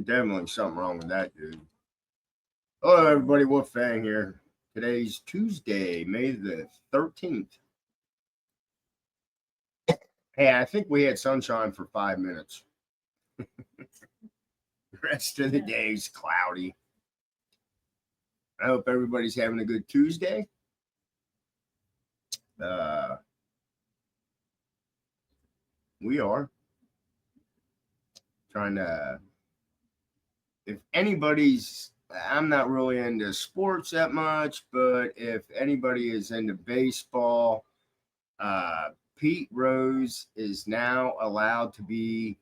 Definitely something wrong with that, dude. Hello, everybody. Wolf Fang here. Today's Tuesday, May the 13th. Hey, I think we had sunshine for 5 minutes. The rest of the day's cloudy. I hope everybody's having a good Tuesday. We are trying to, if anybody's, I'm not really into sports that much, but if anybody is into baseball, Pete Rose is now allowed to be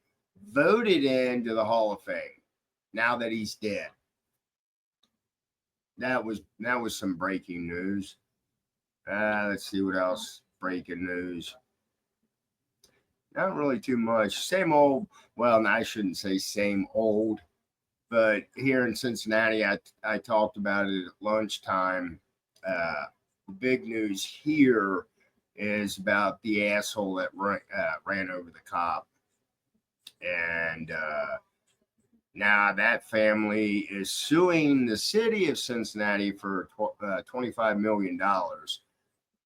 voted into the Hall of Fame now that he's dead. That was some breaking news. Let's see what else. Breaking news. Not really too much. Same old. Well, I shouldn't say same old, but here in Cincinnati, I talked about it at lunchtime. The big news here is about the asshole that ran over the cop. And now that family is suing the city of Cincinnati for $25 million.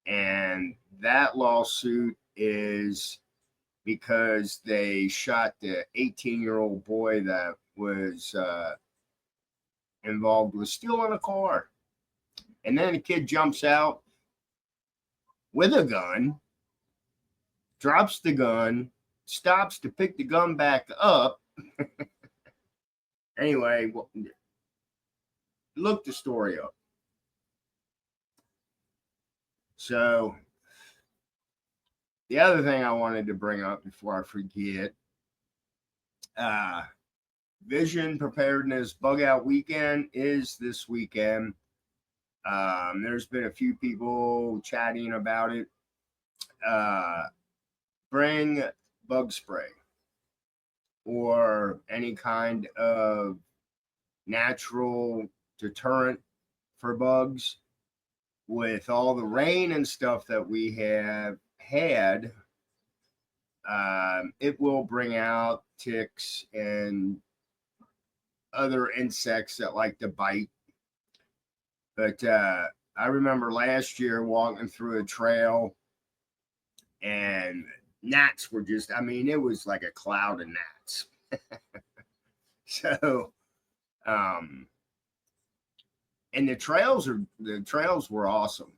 And that lawsuit is because they shot the 18-year-old boy that was involved with stealing a car. And then the kid jumps out with a gun, drops the gun, stops to pick the gun back up. Anyway, look the story up. So, the other thing I wanted to bring up before I forget, Vision Preparedness Bug Out Weekend is this weekend. There's been a few people chatting about it. Bring bug spray or any kind of natural deterrent for bugs. With all the rain and stuff that we have had, it will bring out ticks and other insects that like to bite. But I remember last year walking through a trail and gnats were just, it was like a cloud of gnats. So, and the trails were awesome.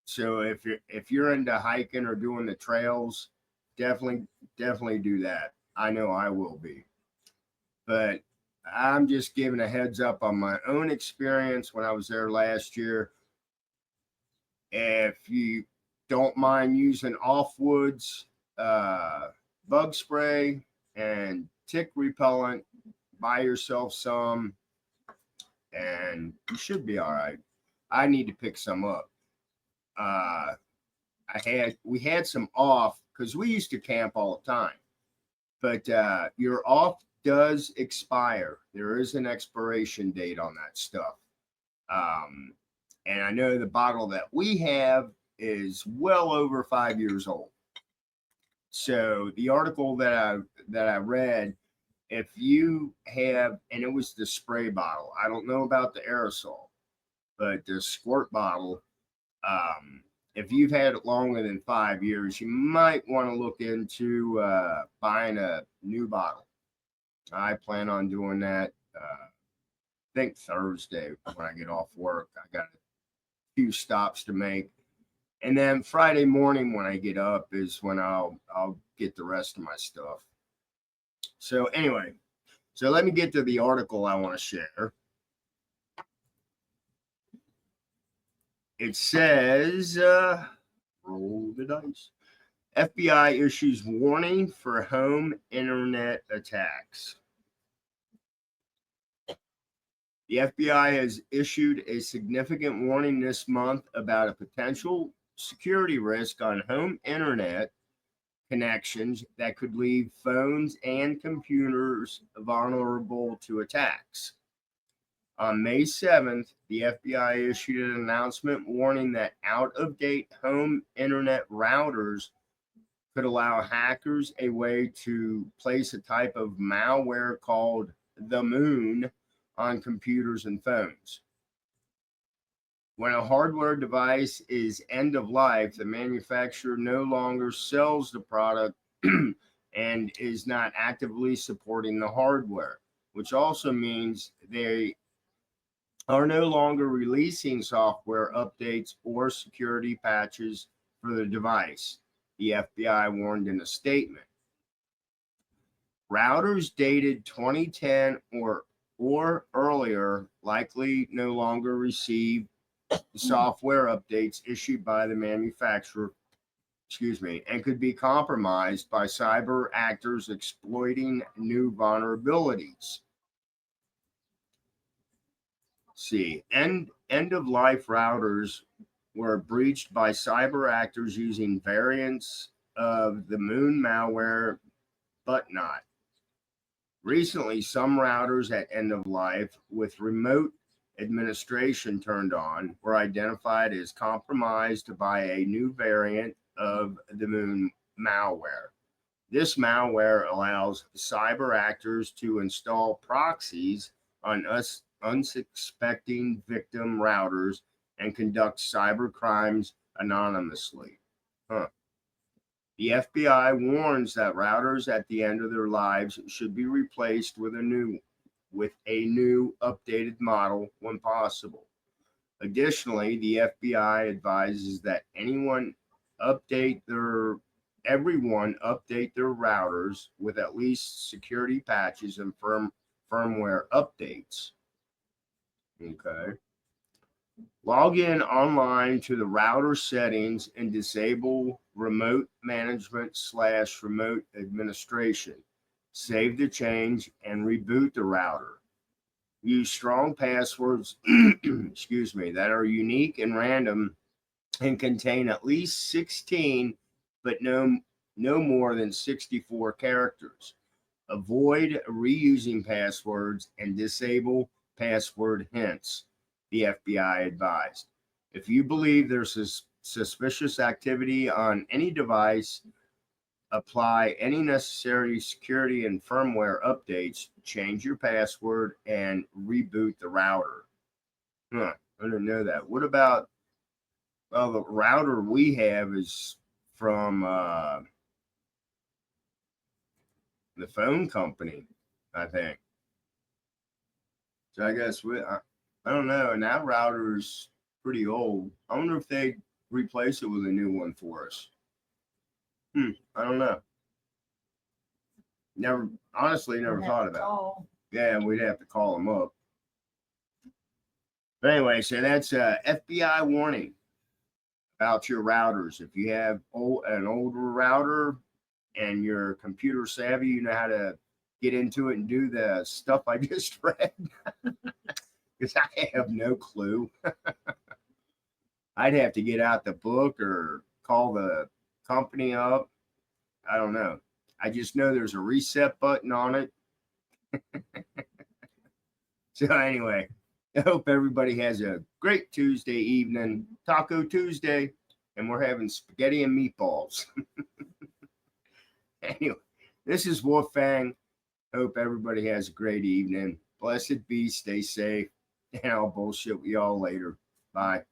So if you're into hiking or doing the trails, definitely do that. I know I will be. But I'm just giving a heads up on my own experience when I was there last year. If you don't mind using Offwoods bug spray and tick repellent, buy yourself some and you should be all right. I need to pick some up. We had some off because we used to camp all the time, but your off does expire. There is an expiration date on that stuff. And I know the bottle that we have is well over 5 years old. So the article that I read, if you have, and it was the spray bottle, I don't know about the aerosol, but the squirt bottle, if you've had it longer than 5 years, you might want to look into buying a new bottle. I plan on doing that, I think Thursday when I get off work. I got a few stops to make. And then Friday morning when I get up is when I'll get the rest of my stuff. So anyway, so let me get to the article I want to share. It says, roll the dice. FBI issues warning for home internet attacks. The FBI has issued a significant warning this month about a potential security risk on home internet connections that could leave phones and computers vulnerable to attacks. On May 7th, the FBI issued an announcement warning that out-of-date home internet routers could allow hackers a way to place a type of malware called the moon on computers and phones. When a hardware device is end of life, the manufacturer no longer sells the product and is not actively supporting the hardware, which also means they are no longer releasing software updates or security patches for the device, the FBI warned in a statement. Routers dated 2010 or earlier likely no longer receive software updates issued by the manufacturer, and could be compromised by cyber actors exploiting new vulnerabilities. End of life routers were breached by cyber actors using variants of the Moon malware Botnet. Recently, some routers at end of life with remote administration turned on were identified as compromised by a new variant of the Moon malware. This malware allows cyber actors to install proxies on unsuspecting victim routers and conduct cyber crimes anonymously. The FBI warns that routers at the end of their lives should be replaced with a new updated model when possible. Additionally, the FBI advises that everyone update their routers with at least security patches and firmware updates. Okay. Log in online to the router settings and disable remote management / remote administration. Save the change and reboot the router. Use strong passwords, that are unique and random and contain at least 16, but no more than 64 characters. Avoid reusing passwords and disable password hints, the FBI advised. If you believe there's suspicious activity on any device, apply any necessary security and firmware updates, change your password, and reboot the router. I didn't know that. What about, the router we have is from the phone company, I think. So I guess I don't know. And that router's pretty old. I wonder if they replace it with a new one for us. I don't know. Never thought about it. Yeah, we'd have to call them up. But anyway, so that's a FBI warning about your routers. If you have an older router and you're computer savvy, you know how to get into it and do the stuff I just read. Because I have no clue. I'd have to get out the book or call the company up. I don't know. I just know there's a reset button on it. So anyway, I hope everybody has a great Tuesday evening, Taco Tuesday, and we're having spaghetti and meatballs. Anyway, this is Wolfgang. Hope everybody has a great evening. Blessed be, stay safe, and I'll bullshit with y'all later. Bye.